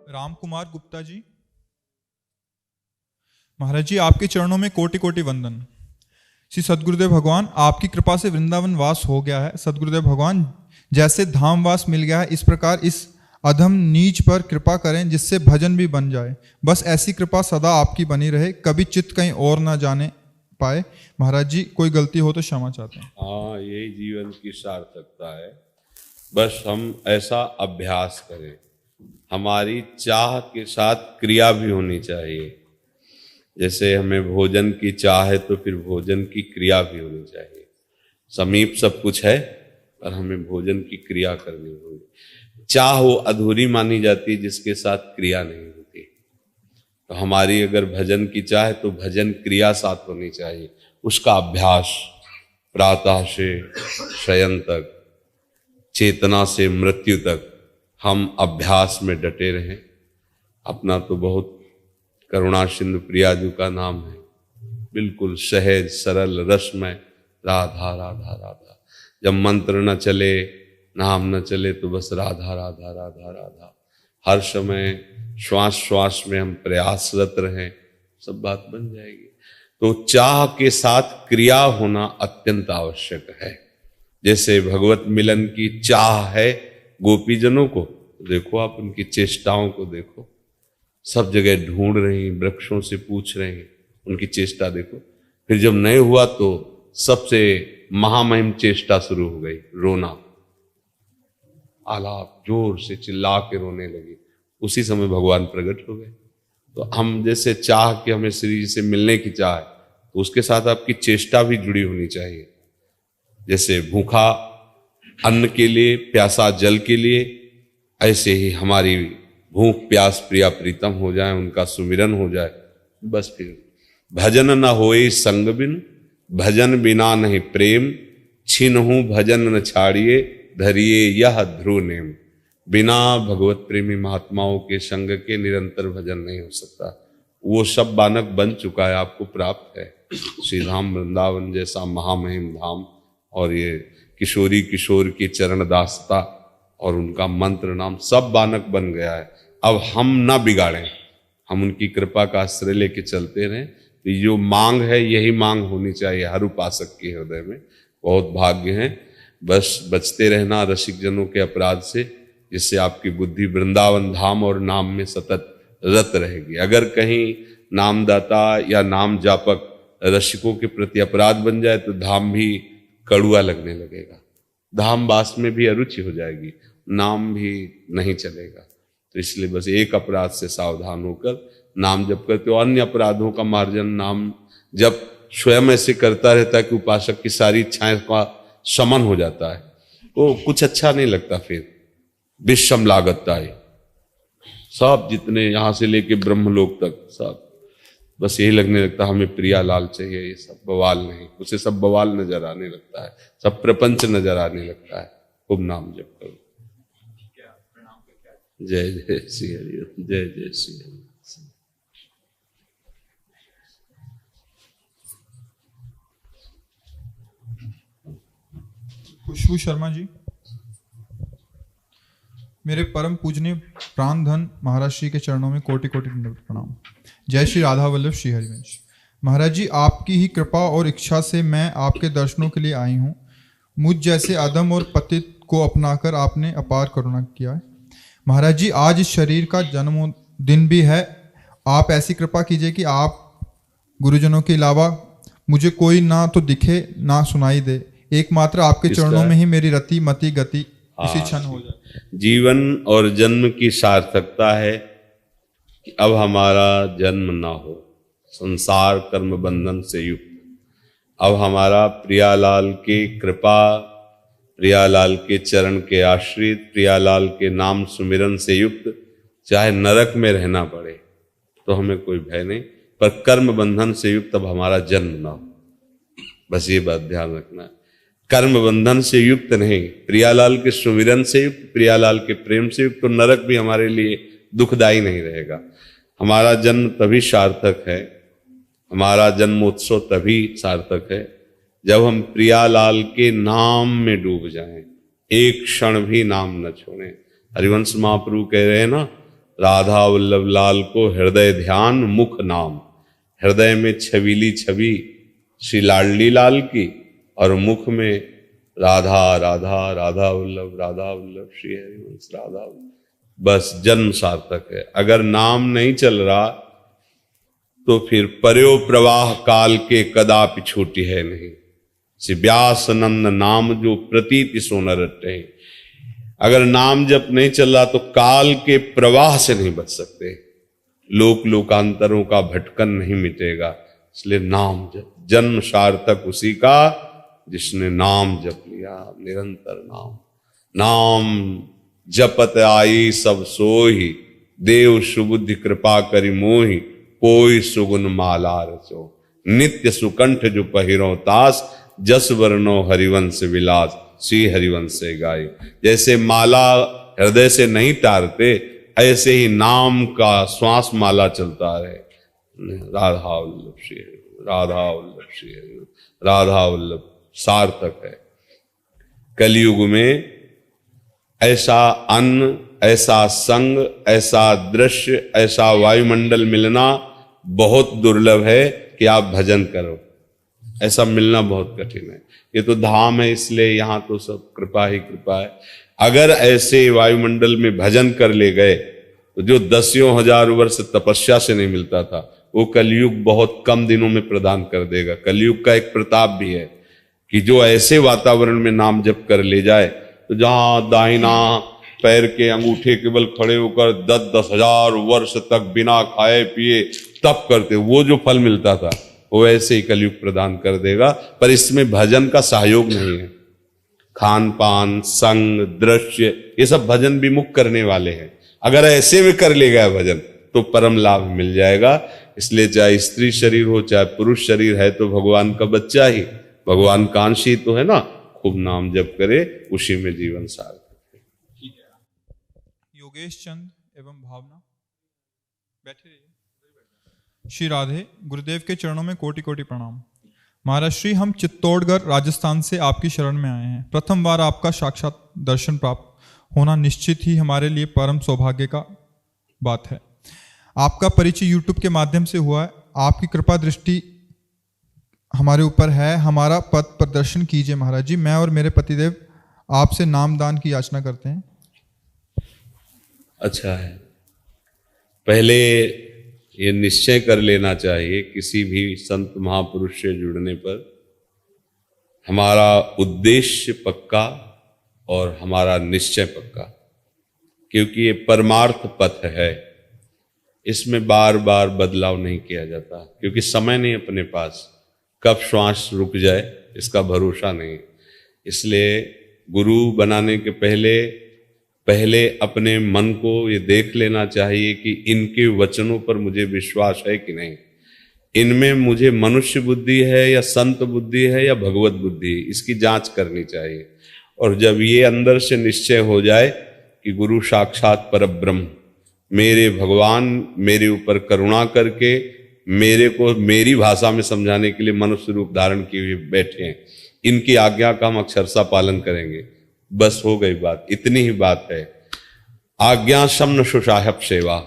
राम कुमार गुप्ता जी। महाराज जी, आपके चरणों में कोटि कोटि वंदन। श्री सदगुरुदेव भगवान, आपकी कृपा से वृंदावन वास हो गया है। सदगुरुदेव भगवान, जैसे धाम वास मिल गया है, इस प्रकार इस अधम नीच पर कृपा करें जिससे भजन भी बन जाए। बस ऐसी कृपा सदा आपकी बनी रहे, कभी चित्त कहीं और ना जाने पाए। महाराज जी, कोई गलती हो तो क्षमा चाहते हैं। हाँ, यही जीवन की सार्थकता है। बस हम ऐसा अभ्यास करें। हमारी चाह के साथ क्रिया भी होनी चाहिए। जैसे हमें भोजन की चाह है तो फिर भोजन की क्रिया भी होनी चाहिए। समीप सब कुछ है और हमें भोजन की क्रिया करनी होगी। चाह वो अधूरी मानी जाती है जिसके साथ क्रिया नहीं होती। तो हमारी अगर भजन की चाह है तो भजन क्रिया साथ होनी चाहिए। उसका अभ्यास प्रातः से शयन तक, चेतना से मृत्यु तक हम अभ्यास में डटे रहें। अपना तो बहुत करुणा सिंधु प्रियाजू का नाम है, बिल्कुल सहज सरल रसमय राधा राधा राधा। जब मंत्र न चले, नाम न चले, तो बस राधा राधा राधा राधा। हर समय श्वास श्वास में हम प्रयासरत रहें, सब बात बन जाएगी। तो चाह के साथ क्रिया होना अत्यंत आवश्यक है। जैसे भगवत मिलन की चाह है गोपीजनों को, देखो आप उनकी चेष्टाओं को देखो, सब जगह ढूंढ रही, वृक्षों से पूछ रही, उनकी चेष्टा देखो। फिर जब नहीं हुआ तो सबसे महामहिम चेष्टा शुरू हो गई, रोना, आलाप, जोर से चिल्ला के रोने लगी। उसी समय भगवान प्रकट हो गए। तो हम जैसे चाह के हमें श्री जी से मिलने की चाह है, तो उसके साथ आपकी चेष्टा भी जुड़ी होनी चाहिए। जैसे भूखा अन्न के लिए, प्यासा जल के लिए, ऐसे ही हमारी भूख प्यास प्रिया प्रीतम हो जाए, उनका सुमिरन हो जाए। बस फिर भजन न होए संग बिन, भजन बिना नहीं प्रेम, छिनहु भजन न छाड़िए, धरिए यह ध्रुव नेम। बिना भगवत प्रेमी महात्माओं के संग के निरंतर भजन नहीं हो सकता। वो सब बानक बन चुका है, आपको प्राप्त है। श्री धाम वृंदावन जैसा महामहिम धाम, और ये किशोरी किशोर की चरण दासता और उनका मंत्र नाम, सब बानक बन गया है। अब हम ना बिगाड़ें, हम उनकी कृपा का आश्रय लेके चलते रहें। तो जो मांग है यही मांग होनी चाहिए हर उपासक के हृदय में। बहुत भाग्य है। बस बचते रहना रसिक जनों के अपराध से, जिससे आपकी बुद्धि वृंदावन धाम और नाम में सतत रत रहेगी। अगर कहीं नामदाता या नाम जापक रसिकों के प्रति अपराध बन जाए तो धाम भी कड़ुआ लगने लगेगा, धाम वास में भी अरुचि हो जाएगी, नाम भी नहीं चलेगा। तो इसलिए बस एक अपराध से सावधान होकर नाम जप करते हो। अन्य अपराधों का मार्जन नाम जब स्वयं ऐसे करता रहता है कि उपासक की सारी इच्छाएं का शमन हो जाता है, तो कुछ अच्छा नहीं लगता। फिर विषम लागता है सब, जितने यहां से लेके ब्रह्मलोक तक सब, बस यही लगने लगता हमें प्रिया लाल चाहिए। ये सब बवाल नहीं, उसे सब बवाल नजर आने लगता है, सब प्रपंच नजर आने लगता है। खूब नाम जप करो। जय जय श्री हरि, जय जय श्री हरि। खुशबू शर्मा जी। मेरे परम पूजनीय प्राण धन महाराज श्री के चरणों में कोटि कोटि प्रणाम। जय श्री राधा वल्लभ श्री हरिवंश। महाराज जी, आपकी ही कृपा और इच्छा से मैं आपके दर्शनों के लिए आई हूँ। मुझ जैसे अधम और पतित को अपनाकर आपने अपार करुणा किया है। महाराज जी, आज इस शरीर का जन्मदिन भी है। आप ऐसी कृपा कीजिए कि आप गुरुजनों के अलावा मुझे कोई ना तो दिखे ना सुनाई दे। एकमात्र आपके चरणों में ही मेरी रति मति गति इसी क्षण हो जाए। जीवन और जन्म की सार्थकता है कि अब हमारा जन्म ना हो संसार कर्म बंधन से युक्त। अब हमारा प्रियालाल की कृपा, प्रियालाल के चरण के आश्रित, प्रियालाल के नाम सुमिरन से युक्त, चाहे नरक में रहना पड़े तो हमें कोई भय नहीं, पर कर्म बंधन से युक्त अब हमारा जन्म ना हो। बस ये बात ध्यान रखना है। कर्म बंधन से युक्त नहीं, प्रियालाल के सुमिरन से युक्त, प्रियालाल के प्रेम से युक्त, तो नरक भी हमारे लिए दुखदायी नहीं रहेगा। हमारा जन्म तभी सार्थक है, हमारा जन्मोत्सव तभी सार्थक है जब हम प्रियालाल के नाम में डूब जाएं, एक क्षण भी नाम न छोड़ें। हरिवंश महाप्रभु कह रहे हैं ना, राधा वल्लभ लाल को हृदय ध्यान मुख नाम। हृदय में छबीली छवि श्री लाडली लाल की और मुख में राधा राधा राधा वल्लभ श्री हरिवंश राधा वल्लभ। बस जन्म सार्थक है। अगर नाम नहीं चल रहा तो फिर पर्यो प्रवाह काल के कदापि छूटी है नहीं। श्री व्यास नंद नाम जो प्रतीति सोन रटे। अगर नाम जप नहीं चल रहा तो काल के प्रवाह से नहीं बच सकते, लोक लोकांतरों का भटकन नहीं मिटेगा। इसलिए नाम जप, जन्म सार्थक उसी का जिसने नाम जप लिया, निरंतर नाम। नाम जपत आई सब सोही, देव सुबुद्धि कृपा करि मोहि, कोई सुगुन माला रचो। नित्य सुकंठ जो पहिरो तास, जस वर्णो हरिवंश विलास, श्री हरिवंश से गाय। जैसे माला हृदय से नहीं तारते, ऐसे ही नाम का श्वास माला चलता रहे। राधा वल्लभ श्री हरि, राधा वल्लभ श्री हरि, राधा वल्लभ सार्थक है। कलयुग में ऐसा अन्न, ऐसा संग, ऐसा दृश्य, ऐसा वायुमंडल मिलना बहुत दुर्लभ है कि आप भजन करो। ऐसा मिलना बहुत कठिन है। ये तो धाम है, इसलिए यहां तो सब कृपा ही कृपा है। अगर ऐसे वायुमंडल में भजन कर ले गए तो जो दसियों हजार वर्ष तपस्या से नहीं मिलता था, वो कलयुग बहुत कम दिनों में प्रदान कर देगा। कलयुग का एक प्रताप भी है कि जो ऐसे वातावरण में नाम जप कर ले जाए, तो जहां दाहिना पैर के अंगूठे केवल खड़े होकर 10-10 हजार वर्ष तक बिना खाए पिए तप करते, वो जो फल मिलता था वो ऐसे ही कलयुग प्रदान कर देगा। पर इसमें भजन का सहयोग नहीं है। खान पान, संग, दृश्य, ये सब भजन विमुख करने वाले हैं। अगर ऐसे में कर ले गया भजन तो परम लाभ मिल जाएगा। इसलिए चाहे स्त्री शरीर हो चाहे पुरुष शरीर है, तो भगवान का बच्चा ही, भगवान कांशी तो है ना। खूब नाम जप करे, उसी में जीवन सार्थक है। योगेश चंद एवं भावना बैठे रहिए। श्री राधे, गुरुदेव के चरणों में कोटि कोटि प्रणाम। महाराज श्री, हम चित्तौड़गढ़ राजस्थान से आपकी शरण में आए हैं। प्रथम बार आपका साक्षात दर्शन प्राप्त होना निश्चित ही हमारे लिए परम सौभाग्य का बात है। आपका परिचय यूट्यूब के माध्यम से हुआ है। आपकी कृपा दृष्टि हमारे ऊपर है। हमारा पथ प्रदर्शन कीजिए महाराज जी। मैं और मेरे पतिदेव आपसे नाम दान की याचना करते हैं। अच्छा है, पहले ये निश्चय कर लेना चाहिए किसी भी संत महापुरुष से जुड़ने पर, हमारा उद्देश्य पक्का और हमारा निश्चय पक्का, क्योंकि ये परमार्थ पथ है। इसमें बार बार बदलाव नहीं किया जाता, क्योंकि समय नहीं अपने पास, कब श्वास रुक जाए इसका भरोसा नहीं। इसलिए गुरु बनाने के पहले अपने मन को ये देख लेना चाहिए कि इनके वचनों पर मुझे विश्वास है कि नहीं, इनमें मुझे मनुष्य बुद्धि है या संत बुद्धि है या भगवत बुद्धि है, इसकी जांच करनी चाहिए। और जब ये अंदर से निश्चय हो जाए कि गुरु साक्षात परब्रह्म, मेरे भगवान मेरे ऊपर करुणा करके मेरे को मेरी भाषा में समझाने के लिए मनुष्य रूप धारण किए हुए बैठे हैं, इनकी आज्ञा का हम अक्षरशः पालन करेंगे, बस हो गई बात। इतनी ही बात है। आज्ञा शम्न सुसाहब सेवा,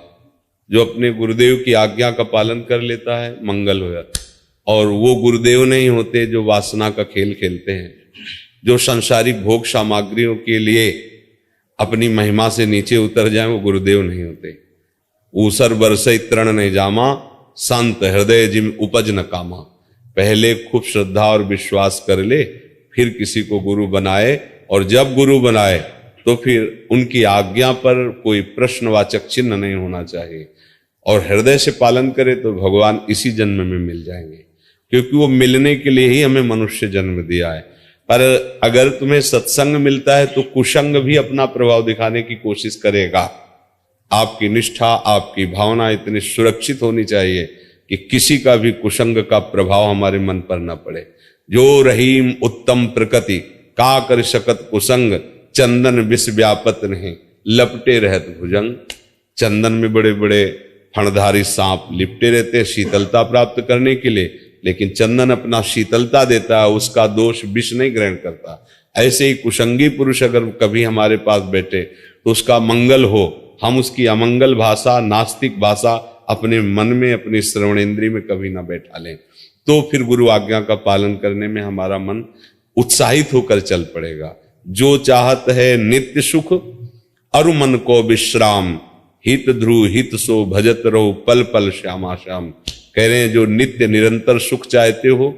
जो अपने गुरुदेव की आज्ञा का पालन कर लेता है मंगल हो जाता। और वो गुरुदेव नहीं होते जो वासना का खेल खेलते हैं, जो संसारिक भोग सामग्रियों के लिए अपनी महिमा से नीचे उतर जाएं, वो गुरुदेव नहीं होते। ऊसर बरसे तृण नहीं जामा, संत हृदय जिम उपज न कामा। पहले खूब श्रद्धा और विश्वास कर ले, फिर किसी को गुरु बनाए, और जब गुरु बनाए तो फिर उनकी आज्ञा पर कोई प्रश्नवाचक चिन्ह नहीं होना चाहिए, और हृदय से पालन करे तो भगवान इसी जन्म में मिल जाएंगे, क्योंकि वो मिलने के लिए ही हमें मनुष्य जन्म दिया है। पर अगर तुम्हें सत्संग मिलता है तो कुसंग भी अपना प्रभाव दिखाने की कोशिश करेगा। आपकी निष्ठा, आपकी भावना इतनी सुरक्षित होनी चाहिए कि किसी का भी कुसंग का प्रभाव हमारे मन पर न पड़े। जो रहीम उत्तम प्रकृति का कर शकत कुसंग, चंदन विष व्यापत नहीं लपटे रहत भुजंग। चंदन में बड़े बड़े फणधारी सांप लिपटे रहते हैं शीतलता प्राप्त करने के लिए, लेकिन चंदन अपना शीतलता देता है, उसका दोष विष नहीं ग्रहण करता। ऐसे ही कुसंगी पुरुष अगर कभी हमारे पास बैठे तो उसका मंगल हो, हम उसकी अमंगल भाषा, नास्तिक भाषा अपने मन में, अपने श्रवणेंद्रिय में कभी ना बैठा लें। तो फिर गुरु आज्ञा का पालन करने में हमारा मन उत्साहित होकर चल पड़ेगा। जो चाहत है नित्य सुख, अरु मन को विश्राम, हित ध्रुव हित सो भजत रहो पल पल श्यामा श्याम। कह रहे हैं जो नित्य निरंतर सुख चाहते हो,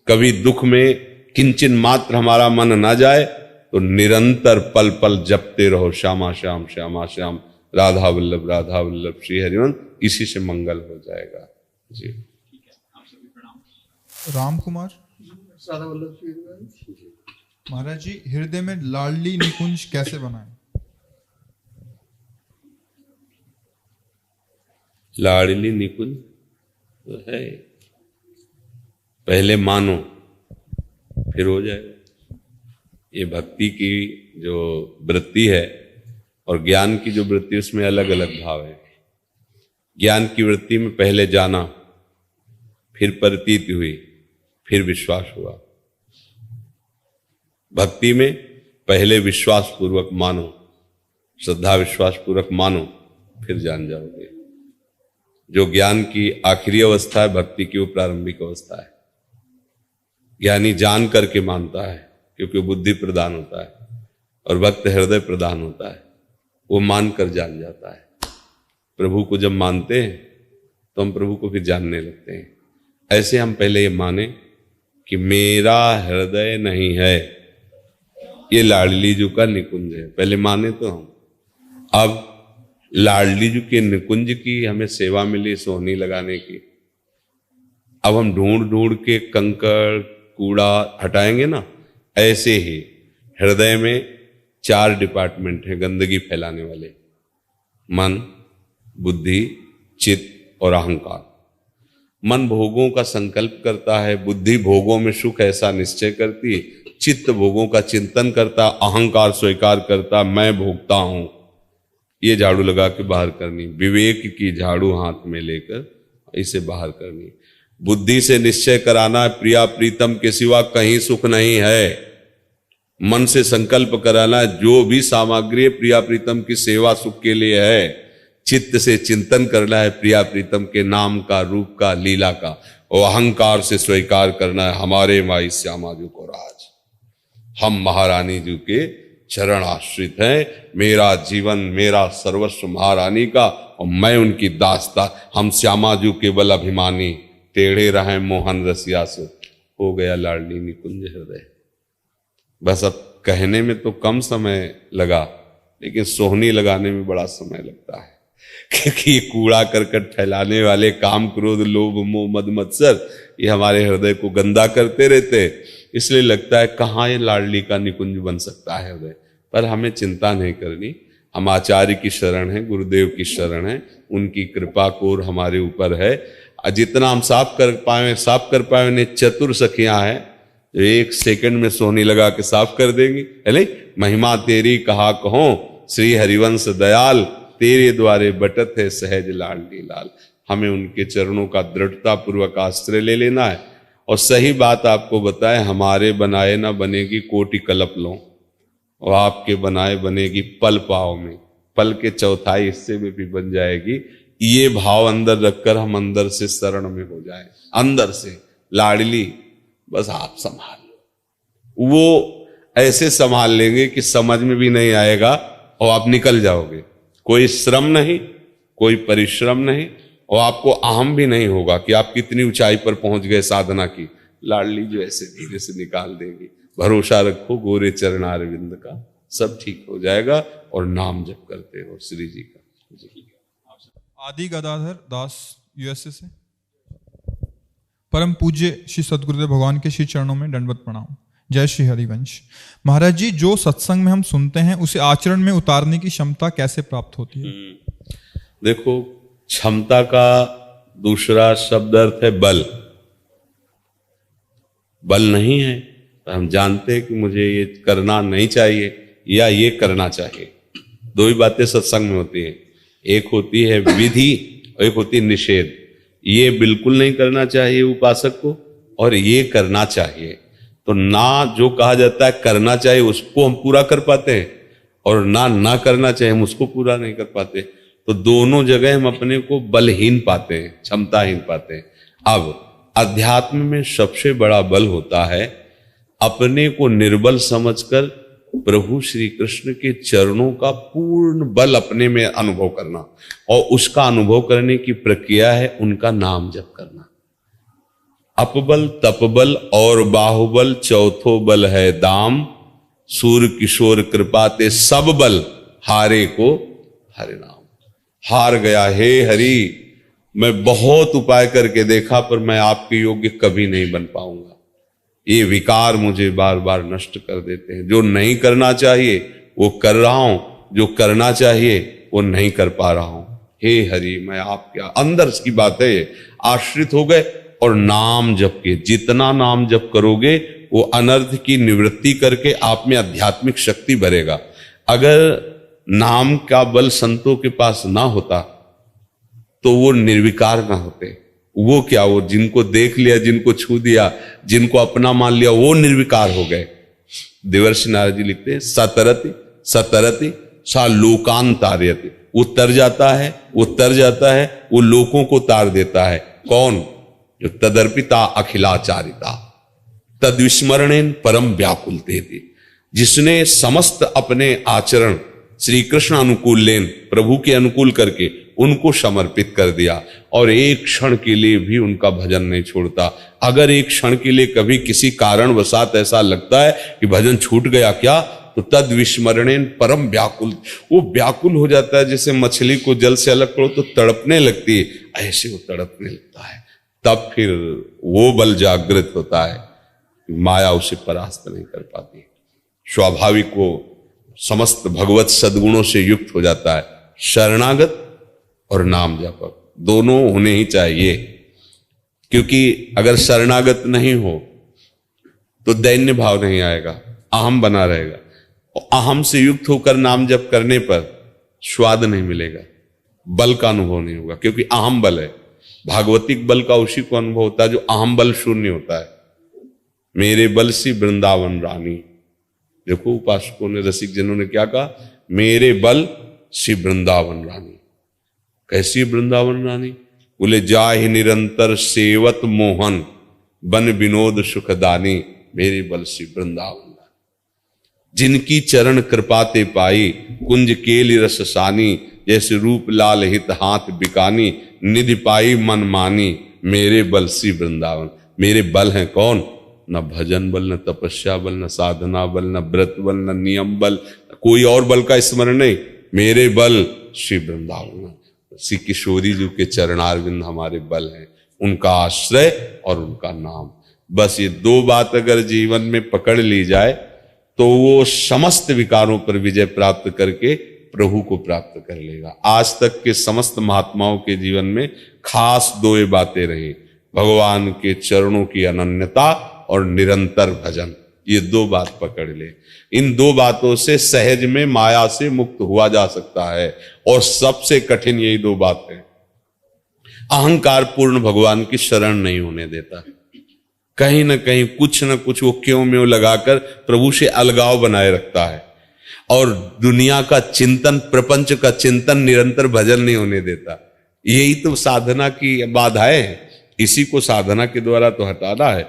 कभी दुख में किंचन मात्र हमारा मन ना जाए, तो निरंतर पल पल जपते रहो श्यामा श्याम श्यामा श्याम, राधा वल्लभ श्री हरिवंश। इसी से मंगल हो जाएगा जी। राम कुमार महाराज जी, हृदय में लाडली निकुंज कैसे बनाएं? लाडली निकुंज तो है, पहले मानो फिर हो जाएगा। ये भक्ति की जो वृत्ति है और ज्ञान की जो वृत्ति, उसमें अलग अलग भाव है। ज्ञान की वृत्ति में पहले जाना, फिर प्रतीति हुई, फिर विश्वास हुआ। भक्ति में पहले विश्वास पूर्वक मानो, श्रद्धा विश्वास पूर्वक मानो, फिर जान जाओगे। जो ज्ञान की आखिरी अवस्था है, भक्ति की वो प्रारंभिक अवस्था है। ज्ञानी जान करके मानता है, क्योंकि बुद्धि प्रदान होता है, और भक्त हृदय प्रदान होता है। वो मानकर जान जाता है। प्रभु को जब मानते हैं तो हम प्रभु को फिर जानने लगते हैं। ऐसे हम पहले ये माने कि मेरा हृदय नहीं है, ये लाडली जी का निकुंज है। पहले माने तो हम, अब लाडली जी के निकुंज की हमें सेवा मिली सोहनी लगाने की। अब हम ढूंढ ढूंढ के कंकड़ कूड़ा हटाएंगे ना, ऐसे ही हृदय में 4 डिपार्टमेंट है गंदगी फैलाने वाले, मन, बुद्धि, चित्त और अहंकार। मन भोगों का संकल्प करता है, बुद्धि भोगों में सुख ऐसा निश्चय करती है, चित्त भोगों का चिंतन करता, अहंकार स्वीकार करता, मैं भोगता हूं। ये झाड़ू लगा के बाहर करनी, विवेक की झाड़ू हाथ में लेकर इसे बाहर करनी। बुद्धि से निश्चय कराना, प्रिया प्रीतम के सिवा कहीं सुख नहीं है। मन से संकल्प कराना, जो भी सामग्री प्रिया प्रीतम की सेवा सुख के लिए है। चित्त से चिंतन करना है प्रिया प्रीतम के नाम का, रूप का, लीला का। और अहंकार से स्वीकार करना है हमारे माई श्यामा जी को राज, हम महारानी जी के चरण आश्रित हैं। मेरा जीवन, मेरा सर्वस्व महारानी का, और मैं उनकी दास्ता। हम श्यामा जी केवल अभिमानी, टेढ़े रहे मोहन रसिया से। हो गया लाडली निकुंज हृदय। बस अब कहने में तो कम समय लगा, लेकिन सोहनी लगाने में बड़ा समय लगता है। क्योंकि ये कूड़ा करकट फैलाने वाले काम, क्रोध, लोभ, मोह, मद, मत्सर, ये हमारे हृदय को गंदा करते रहते। इसलिए लगता है कहाँ ये लाडली का निकुंज बन सकता है हृदय। पर हमें चिंता नहीं करनी। हम आचार्य की शरण है, गुरुदेव की शरण है, उनकी कृपा कोर हमारे ऊपर है। जितना हम साफ कर पाए उन्हें चतुर सखियां हैं जो 1 सेकंड में सोहनी लगा के साफ कर देंगी, है नहीं। महिमा तेरी कहा कहो, श्री हरिवंश दयाल, तेरे द्वारे बटत है सहज लाडली लाल। हमें उनके चरणों का दृढ़ता पूर्वक आश्रय ले लेना है। और सही बात आपको बताए, हमारे बनाए ना बनेगी कोटि कल्प लो, और आपके बनाए बनेगी पल पाव में। पल के चौथाई हिस्से में भी बन जाएगी। ये भाव अंदर रखकर हम अंदर से शरण में हो जाए। अंदर से लाडली बस आप संभाल लो। वो ऐसे संभाल लेंगे कि समझ में भी नहीं आएगा और आप निकल जाओगे। कोई श्रम नहीं, कोई परिश्रम नहीं, और आपको अहम भी नहीं होगा कि आप कितनी ऊंचाई पर पहुंच गए साधना की। लाडली जो ऐसे धीरे से निकाल देंगी। भरोसा रखो गोरे चरणारविंद का, सब ठीक हो जाएगा। और नाम जप करते हो श्री जी का। आदि गदाधर दास यूएसए से। परम पूज्य श्री सद्गुरुदेव भगवान के श्री चरणों में दंडवत प्रणाम। जय श्री हरिवंश। महाराज जी, जो सत्संग में हम सुनते हैं उसे आचरण में उतारने की क्षमता कैसे प्राप्त होती है? देखो, क्षमता का दूसरा शब्द अर्थ है बल। बल नहीं है तो हम जानते हैं कि मुझे ये करना नहीं चाहिए या ये करना चाहिए। 2 ही बातें सत्संग में होती है। एक होती है विधि और एक होती है निषेध। ये बिल्कुल नहीं करना चाहिए उपासक को, और ये करना चाहिए। तो ना जो कहा जाता है करना चाहिए उसको हम पूरा कर पाते हैं, और ना करना चाहिए हम उसको पूरा नहीं कर पाते। तो दोनों जगह हम अपने को बलहीन पाते हैं, क्षमताहीन पाते हैं। अब अध्यात्म में सबसे बड़ा बल होता है अपने को निर्बल समझकर प्रभु श्री कृष्ण के चरणों का पूर्ण बल अपने में अनुभव करना, और उसका अनुभव करने की प्रक्रिया है उनका नाम जप करना। अपबल तपबल और बाहुबल चौथो बल है दाम, सूर किशोर कृपा ते सब बल हारे को हरे नाम। हार गया, हे हरि मैं बहुत उपाय करके देखा पर मैं आपके योग्य कभी नहीं बन पाऊंगा। ये विकार मुझे बार बार नष्ट कर देते हैं। जो नहीं करना चाहिए वो कर रहा हूं, जो करना चाहिए वो नहीं कर पा रहा हूं। हे हरि मैं आपके अंदर की बात है, आश्रित हो गए और नाम जप के, जितना नाम जप करोगे वो अनर्थ की निवृत्ति करके आप में आध्यात्मिक शक्ति भरेगा। अगर नाम का बल संतों के पास ना होता तो वो निर्विकार ना होते। वो क्या, वो जिनको देख लिया, जिनको छू दिया, जिनको अपना मान लिया, वो निर्विकार हो गए। देवर्षि नारद जी लिखते हैं सतरति सतरति सा लोकान तारयति। वो तर जाता है, वो तर जाता है, वो लोकों को तार देता है। कौन? जो तदर्पिता अखिलाचारिता तद विस्मरणेन परम व्याकुलते थे, जिसने समस्त अपने आचरण श्री कृष्ण अनुकूल लेन प्रभु के अनुकूल करके उनको समर्पित कर दिया और एक क्षण के लिए भी उनका भजन नहीं छोड़ता। अगर एक क्षण के लिए कभी किसी कारणवशात ऐसा लगता है कि भजन छूट गया क्या, तो तद विस्मरणेन परम व्याकुल, वो व्याकुल हो जाता है। जैसे मछली को जल से अलग करो तो तड़पने लगती है, ऐसे वो तड़पने लगता है। तब फिर वो बल जागृत होता है, माया उसे परास्त नहीं कर पाती। स्वाभाविक वो समस्त भगवत सद्गुणों से युक्त हो जाता है। शरणागत और नाम जपक दोनों होने ही चाहिए, क्योंकि अगर शरणागत नहीं हो तो दैन्य भाव नहीं आएगा, अहम बना रहेगा। और अहम से युक्त होकर नाम जप करने पर स्वाद नहीं मिलेगा, बल का अनुभव नहीं होगा, क्योंकि अहम बल है। भागवतिक बल का उसी को अनुभव होता है जो अहम बल शून्य होता है। मेरे बल सी वृंदावन रानी, देखो उपासकों ने, रसिक जनों ने क्या कहा, मेरे बल सी वृंदावन रानी। कैसी वृंदावन रानी? बोले जाहि निरंतर सेवत मोहन बन विनोद सुखदानी, मेरे बल सी वृंदावन रानी। जिनकी चरण कृपाते पाई कुंज केली रससानी, जैसे रूप लाल हित हाथ बिकानी, निधि पाई मन मानी, मेरे बल सी वृंदावन। मेरे बल हैं कौन? न भजन बल, न तपस्या बल, न साधना बल, न व्रत बल, न नियम बल, कोई और बल का स्मरण नहीं। मेरे बल श्री वृंदावन, श्री किशोरी जी के चरणारविंद हमारे बल हैं, उनका आश्रय और उनका नाम। बस ये दो बात अगर जीवन में पकड़ ली जाए तो वो समस्त विकारों पर विजय प्राप्त करके प्रभु को प्राप्त कर लेगा। आज तक के समस्त महात्माओं के जीवन में खास दो ये बातें रही, भगवान के चरणों की अनन्यता और निरंतर भजन। ये दो बात पकड़ ले, इन दो बातों से सहज में माया से मुक्त हुआ जा सकता है। और सबसे कठिन यही दो बात है। अहंकार पूर्ण भगवान की शरण नहीं होने देता, कहीं ना कहीं कुछ न कुछ वो क्यों में लगाकर प्रभु से अलगाव बनाए रखता है, और दुनिया का चिंतन, प्रपंच का चिंतन, निरंतर भजन नहीं होने देता। यही तो साधना की बाधाएं है, इसी को साधना के द्वारा तो हटाना है।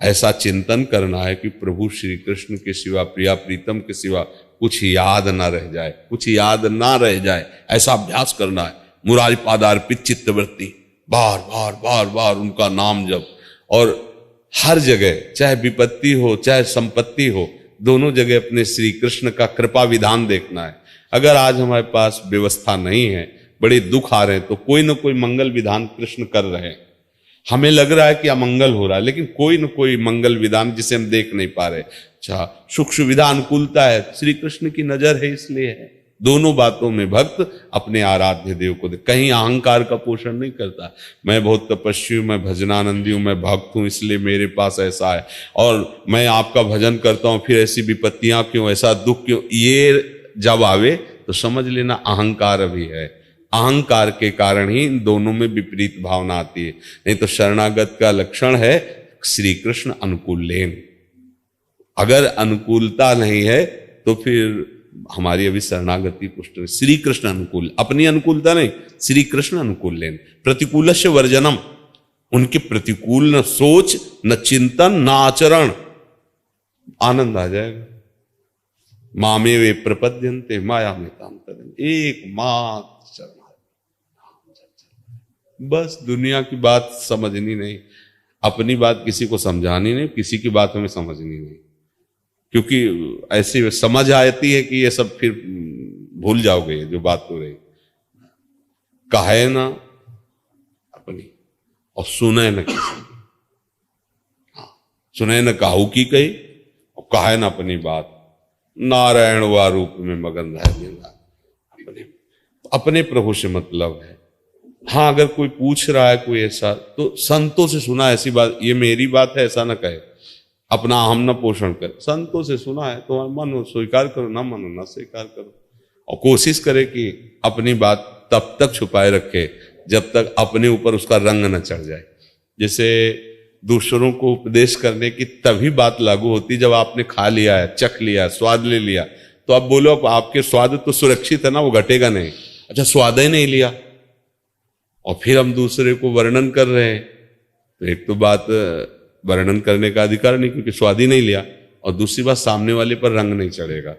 ऐसा चिंतन करना है कि प्रभु श्री कृष्ण के सिवा, प्रिया प्रीतम के सिवा कुछ याद ना रह जाए, कुछ याद ना रह जाए, ऐसा अभ्यास करना है। मुरारी पादार्पित चित्तवृत्ति, बार बार बार बार उनका नाम जप, और हर जगह चाहे विपत्ति हो चाहे संपत्ति हो, दोनों जगह अपने श्री कृष्ण का कृपा विधान देखना है। अगर आज हमारे पास व्यवस्था नहीं है, बड़े दुख आ रहे हैं, तो कोई ना कोई मंगल विधान कृष्ण कर रहे हैं। हमें लग रहा है कि अमंगल हो रहा है, लेकिन कोई न कोई मंगल विधान जिसे हम देख नहीं पा रहे। अच्छा, सुख सुविधा अनुकूलता है, श्री कृष्ण की नजर है इसलिए है। दोनों बातों में भक्त अपने आराध्य देव को कहीं अहंकार का पोषण नहीं करता। मैं बहुत तपस्वी हूं, मैं भजनानंदी हूं, मैं भक्त हूं, इसलिए मेरे पास ऐसा है, और मैं आपका भजन करता हूं, फिर ऐसी विपत्तियां क्यों, ऐसा दुख क्यों। ये जब आवे तो समझ लेना अहंकार अभी है। अहंकार के कारण ही इन दोनों में विपरीत भावना आती है। नहीं तो शरणागत का लक्षण है श्री कृष्ण अनुकूल लेन। अगर अनुकूलता नहीं है तो फिर हमारी अभी शरणागति पुष्ट श्री कृष्ण अनुकूल, अपनी अनुकूलता नहीं, श्री कृष्ण अनुकूल लेने, प्रतिकूलस्य वर्जनम, उनके प्रतिकूल न सोच न चिंतन न आचरण, आनंद आ जाएगा। मामे वे प्रपद्यन्ते माया में ताम करें, एक मात्र चरण, बस दुनिया की बात समझनी नहीं, अपनी बात किसी को समझानी नहीं, किसी की बात हमें समझनी नहीं, क्योंकि ऐसी समझ आती है कि ये सब फिर भूल जाओगे जो बात हो रही। कहे ना अपनी और सुने न किसी, सुने न काहू की कही और कहे न अपनी बात, नारायण वा रूप में मगन अपने अपने प्रभु से मतलब है। हाँ, अगर कोई पूछ रहा है कोई ऐसा, तो संतों से सुना ऐसी बात, ये मेरी बात है ऐसा ना कहे, अपना हम न पोषण कर, संतों से सुना है तो मन हो स्वीकार करो, ना मन हो ना स्वीकार करो, और कोशिश करे कि अपनी बात तब तक छुपाए रखे जब तक अपने ऊपर उसका रंग न चढ़ जाए। जैसे दूसरों को उपदेश करने की तभी बात लागू होती जब आपने खा लिया है, चख लिया है, स्वाद ले लिया, तो आप बोलो आपके स्वाद तो सुरक्षित है ना, वो घटेगा नहीं। अच्छा, स्वाद ही नहीं लिया और फिर हम दूसरे को वर्णन कर रहे हैं, तो एक तो बात वर्णन करने का अधिकार नहीं क्योंकि स्वाद ही नहीं लिया, और दूसरी बात सामने वाले पर रंग नहीं चढ़ेगा।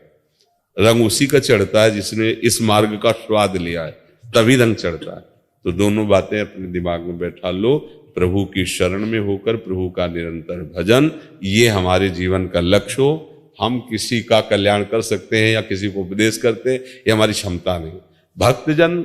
रंग उसी का चढ़ता है जिसने इस मार्ग का स्वाद लिया है, तभी रंग चढ़ता है। तो दोनों बातें अपने दिमाग में बैठा लो, प्रभु की शरण में होकर प्रभु का निरंतर भजन, ये हमारे जीवन का लक्ष्य हो। हम किसी का कल्याण कर सकते हैं या किसी को उपदेश करते हैं, ये हमारी क्षमता नहीं। भक्तजन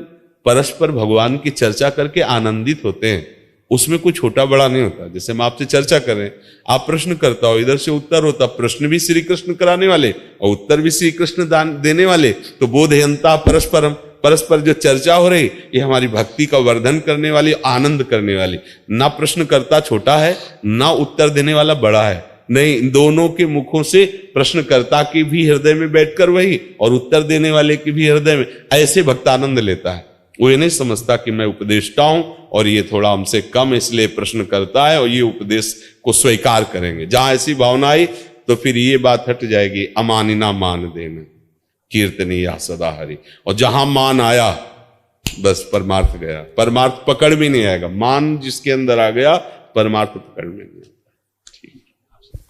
परस्पर भगवान की चर्चा करके आनंदित होते हैं, उसमें कोई छोटा बड़ा नहीं होता। जैसे हम आपसे चर्चा कर रहे हैं, आप प्रश्न करता हो, इधर से उत्तर होता, प्रश्न भी श्री कृष्ण कराने वाले और उत्तर भी श्री कृष्ण देने वाले, तो बोधयंता परस्परम, परस्पर जो चर्चा हो रही ये हमारी भक्ति का वर्धन करने वाली, आनंद करने वाली। ना प्रश्नकर्ता छोटा है ना उत्तर देने वाला बड़ा है, नहीं, दोनों के मुखों से प्रश्नकर्ता की भी हृदय में बैठकर वही और उत्तर देने वाले की भी हृदय में, ऐसे भक्त आनंद लेता है। वो ये नहीं समझता कि मैं उपदेष्टा हूं और ये थोड़ा हमसे कम इसलिए प्रश्न करता है और ये उपदेश को स्वीकार करेंगे। जहां ऐसी भावना आई तो फिर ये बात हट जाएगी, अमानिना मान देना, कीर्तनी या सदा हरि। और जहां मान आया बस परमार्थ गया, परमार्थ पकड़ भी नहीं आएगा। मान जिसके अंदर आ गया परमार्थ पकड़ में नहीं।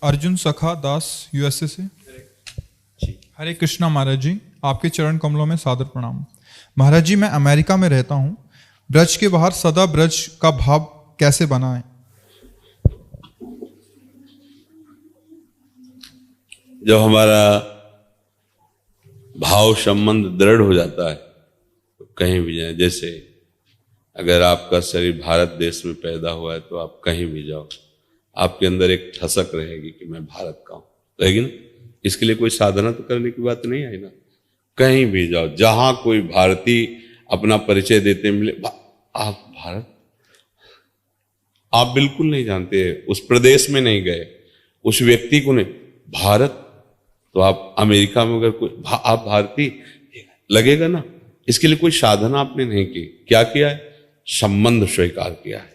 अर्जुन सखा दास यूएसए से। हरे कृष्णा महाराज जी, आपके चरण कमलों में सादर प्रणाम। महाराज जी, मैं अमेरिका में रहता हूं, ब्रज के बाहर सदा ब्रज का भाव कैसे बनाएं? जब हमारा भाव संबंध दृढ़ हो जाता है तो कहीं भी जाए, जैसे अगर आपका शरीर भारत देश में पैदा हुआ है तो आप कहीं भी जाओ, आपके अंदर एक ठसक रहेगी कि मैं भारत का हूं, रहेगी ना। इसके लिए कोई साधना तो करने की बात नहीं आई ना। कहीं भी जाओ, जहां कोई भारतीय अपना परिचय देते मिले, आप भारत, आप बिल्कुल नहीं जानते, उस प्रदेश में नहीं गए, उस व्यक्ति को नहीं, भारत, तो आप अमेरिका में अगर कोई आप भारतीय लगेगा ना। इसके लिए कोई साधना आपने नहीं की, क्या किया है? संबंध स्वीकार किया है।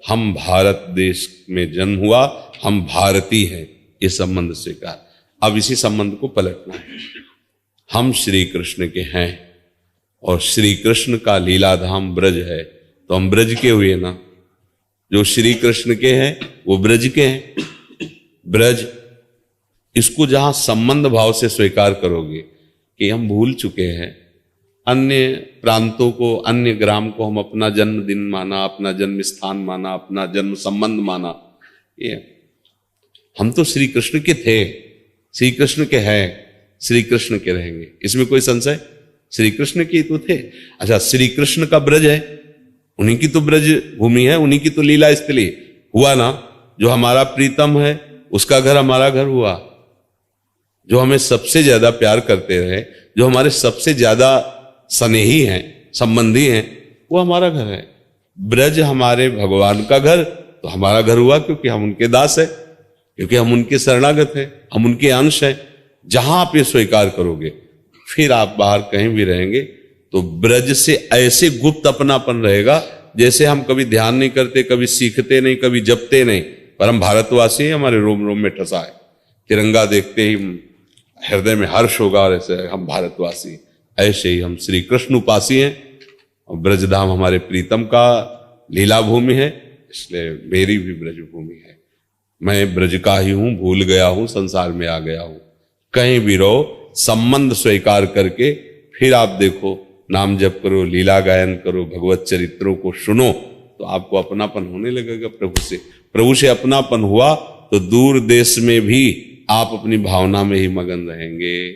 हम भारत देश में जन्म हुआ, हम भारतीय हैं, ये संबंध स्वीकार। अब इसी संबंध को पलटना है। हम श्री कृष्ण के हैं और श्री कृष्ण का लीलाधाम ब्रज है, तो हम ब्रज के हुए ना। जो श्री कृष्ण के हैं वो ब्रज के हैं। ब्रज, इसको जहां संबंध भाव से स्वीकार करोगे कि हम भूल चुके हैं, अन्य प्रांतों को, अन्य ग्राम को हम अपना जन्मदिन माना, अपना जन्म स्थान माना, अपना जन्म संबंध माना, ये हम तो श्री कृष्ण के थे, श्री कृष्ण के हैं, श्री कृष्ण के रहेंगे, इसमें कोई संशय? श्री कृष्ण के तो थे। अच्छा, श्री कृष्ण का ब्रज है, उन्हीं की तो ब्रज भूमि है, उन्हीं की तो लीला स्थली हुआ ना। जो हमारा प्रीतम है उसका घर हमारा घर हुआ, जो हमें सबसे ज्यादा प्यार करते रहे, जो हमारे सबसे ज्यादा स्नेही हैं, संबंधी हैं, वो हमारा घर है। ब्रज हमारे भगवान का घर, तो हमारा घर हुआ क्योंकि हम उनके दास है, क्योंकि हम उनके शरणागत हैं, हम उनके अंश हैं। जहां आप ये स्वीकार करोगे, फिर आप बाहर कहीं भी रहेंगे तो ब्रज से ऐसे गुप्त अपनापन रहेगा जैसे हम कभी ध्यान नहीं करते, कभी सीखते नहीं, कभी जपते नहीं, पर हम भारतवासी हैं, हमारे रोम रोम में ठसा है। तिरंगा देखते ही हृदय में हर्ष होगा, और ऐसे हम भारतवासी, ऐसे ही हम श्री कृष्ण उपासी हैं। और ब्रजधाम हमारे प्रीतम का लीला भूमि है, इसलिए मेरी भी ब्रज भूमि है। मैं ब्रज का ही हूं, भूल गया हूं, संसार में आ गया हूं। कहीं भी रहो, संबंध स्वीकार करके फिर आप देखो, नाम जप करो, लीला गायन करो, भगवत चरित्रों को सुनो, तो आपको अपनापन होने लगेगा प्रभु से। प्रभु से अपनापन हुआ तो दूर देश में भी आप अपनी भावना में ही मगन रहेंगे।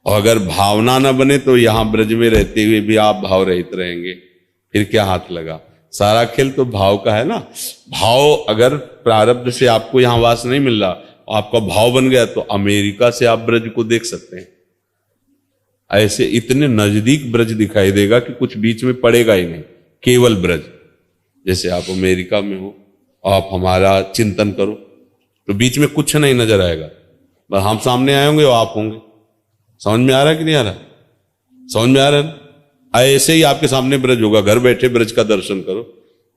और अगर भावना न बने तो यहां ब्रज में रहते हुए भी आप भाव रहित रहेंगे, फिर क्या हाथ लगा। सारा खेल तो भाव का है ना। भाव अगर प्रारब्ध से आपको यहां वास नहीं मिल रहा, आपका भाव बन गया, तो अमेरिका से आप ब्रज को देख सकते हैं। ऐसे इतने नजदीक ब्रज दिखाई देगा कि कुछ बीच में पड़ेगा ही नहीं, केवल ब्रज। जैसे आप अमेरिका में हो, आप हमारा चिंतन करो तो बीच में कुछ नहीं नजर आएगा, बस हम सामने आए होंगे और आप होंगे। समझ में आ रहा है कि नहीं आ रहा? समझ में आ रहा है? ऐसे ही आपके सामने ब्रज होगा, घर बैठे ब्रज का दर्शन करो।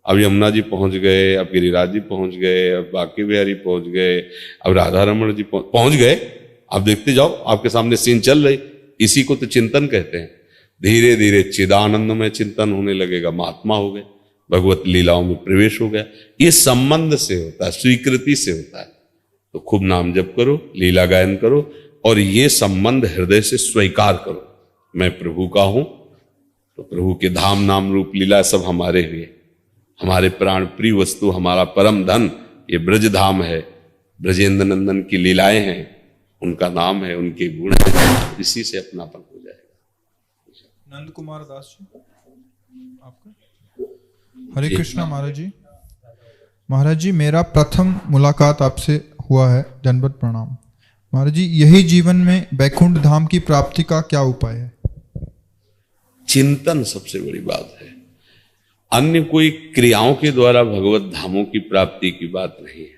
अब यमुना जी पहुंच गए, अब गिरिराज जी पहुंच गए, अब बांके बिहारी पहुंच गए, अब राधा रमण जी पहुंच गए। आप देखते जाओ, आपके सामने सीन चल रही। इसी को तो चिंतन कहते हैं। धीरे धीरे चिदानंद में चिंतन होने लगेगा, महात्मा हो गए, भगवत लीलाओं में प्रवेश हो गया। ये संबंध से होता है, स्वीकृति से होता है। तो खूब नाम जप करो, लीला गायन करो, और ये संबंध हृदय से स्वीकार करो, मैं प्रभु का हूं। तो प्रभु के धाम नाम रूप लीला सब हमारे हुए, हमारे प्राण प्रिय वस्तु, हमारा परम धन ये ब्रज धाम है। ब्रजेंद्र नंदन की लीलाएं हैं, उनका नाम है, उनके गुण है, इसी से अपनापन हो जाएगा। नंद कुमार दास जी, आपका हरे कृष्णा। महाराज जी, महाराज जी, मेरा प्रथम मुलाकात आपसे हुआ है, दंडवत प्रणाम। महाराज जी, यही जीवन में बैकुंठ धाम की प्राप्ति का क्या उपाय है? चिंतन सबसे बड़ी बात है। अन्य कोई क्रियाओं के द्वारा भगवत धामों की प्राप्ति की बात नहीं है।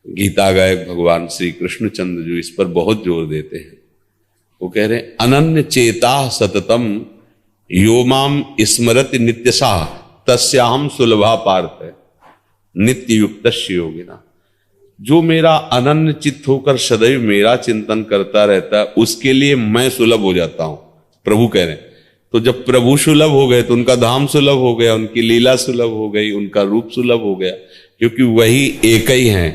गीता गायक भगवान श्री कृष्णचंद्र जो इस पर बहुत जोर देते हैं, वो कह रहे हैं, अनन्य चेता सततम यो माम स्मरति नित्यसा तस्याहम सुलभा पार्थ है नित्य युक्त योगिना। जो मेरा अनन्य चित्त होकर सदैव मेरा चिंतन करता रहता है, उसके लिए मैं सुलभ हो जाता हूं, प्रभु कह रहे हैं। तो जब प्रभु सुलभ हो गए तो उनका धाम सुलभ हो गया, उनकी लीला सुलभ हो गई, उनका रूप सुलभ हो गया, क्योंकि वही एक ही हैं,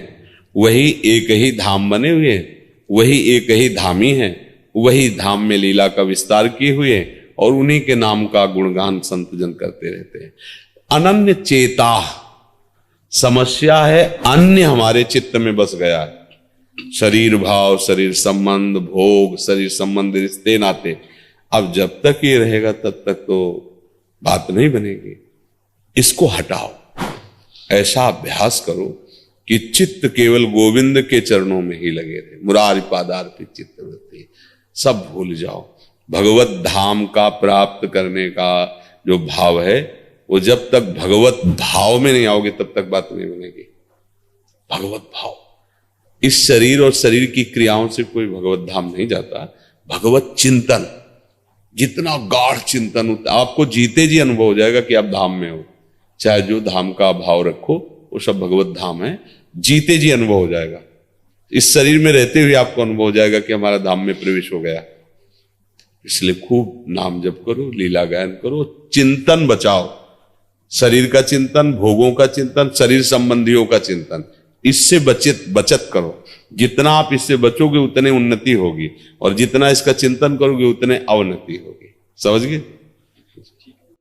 वही एक ही धाम बने हुए हैं, वही एक ही धामी हैं, वही धाम में लीला का विस्तार किए हुए हैं, और उन्हीं के नाम का गुणगान संत जन करते रहते हैं। अनन्य चेता, समस्या है अन्य हमारे चित्त में बस गया है। शरीर भाव, शरीर संबंध, भोग, शरीर संबंध रिश्ते नाते। अब जब तक ये रहेगा तब तक तो बात नहीं बनेगी। इसको हटाओ, ऐसा अभ्यास करो कि चित्त केवल गोविंद के चरणों में ही लगे रहे। मुरारी पादार्पित चित्तवृत्ति, सब भूल जाओ। भगवत धाम का प्राप्त करने का जो भाव है, वो जब तक भगवत भाव में नहीं आओगे तब तक बात नहीं बनेगी। भगवत भाव, इस शरीर और शरीर की क्रियाओं से कोई भगवत धाम नहीं जाता। भगवत चिंतन, जितना गाढ़ चिंतन होता है, आपको जीते जी अनुभव हो जाएगा कि आप धाम में हो। चाहे जो धाम का भाव रखो, वो सब भगवत धाम है, जीते जी अनुभव हो जाएगा। इस शरीर में रहते हुए आपको अनुभव हो जाएगा कि हमारा धाम में प्रवेश हो गया। इसलिए खूब नाम जप करो, लीला गायन करो, चिंतन बचाओ। शरीर का चिंतन, भोगों का चिंतन, शरीर संबंधियों का चिंतन, इससे बचत करो। जितना आप इससे बचोगे उतने उन्नति होगी, और जितना इसका चिंतन करोगे उतने अवनति होगी। समझ गए?